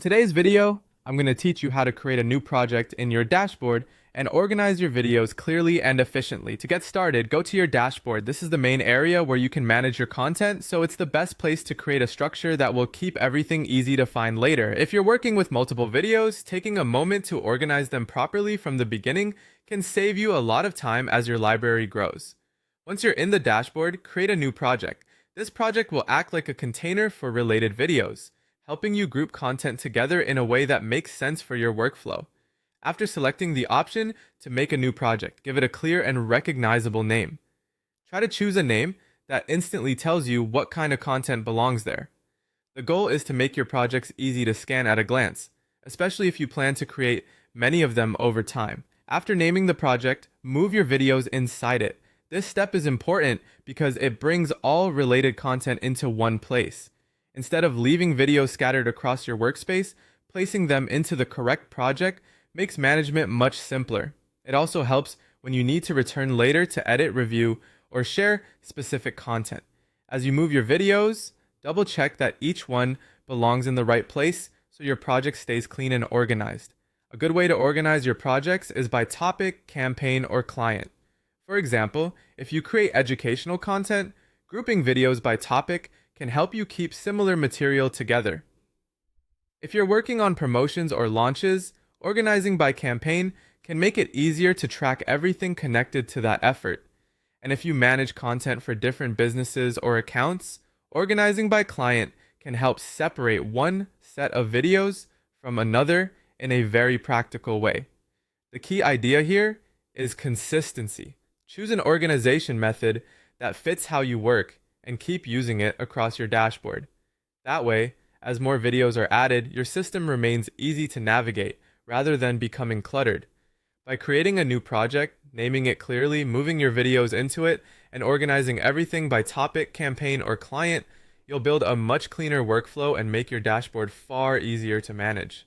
In today's video, I'm going to teach you how to create a new project in your dashboard and organize your videos clearly and efficiently. To get started, go to your dashboard. This is the main area where you can manage your content, so it's the best place to create a structure that will keep everything easy to find later. If you're working with multiple videos, taking a moment to organize them properly from the beginning can save you a lot of time as your library grows. Once you're in the dashboard, create a new project. This project will act like a container for related videos, helping you group content together in a way that makes sense for your workflow. After selecting the option to make a new project, give it a clear and recognizable name. Try to choose a name that instantly tells you what kind of content belongs there. The goal is to make your projects easy to scan at a glance, especially if you plan to create many of them over time. After naming the project, move your videos inside it. This step is important because it brings all related content into one place. Instead of leaving videos scattered across your workspace, placing them into the correct project makes management much simpler. It also helps when you need to return later to edit, review, or share specific content. As you move your videos, double check that each one belongs in the right place so your project stays clean and organized. A good way to organize your projects is by topic, campaign, or client. For example, if you create educational content, grouping videos by topic can help you keep similar material together. If you're working on promotions or launches, organizing by campaign can make it easier to track everything connected to that effort. And if you manage content for different businesses or accounts, organizing by client can help separate one set of videos from another in a very practical way. The key idea here is consistency. Choose an organization method that fits how you work and keep using it across your dashboard. That way, as more videos are added, your system remains easy to navigate rather than becoming cluttered. By creating a new project, naming it clearly, moving your videos into it, and organizing everything by topic, campaign, or client, you'll build a much cleaner workflow and make your dashboard far easier to manage.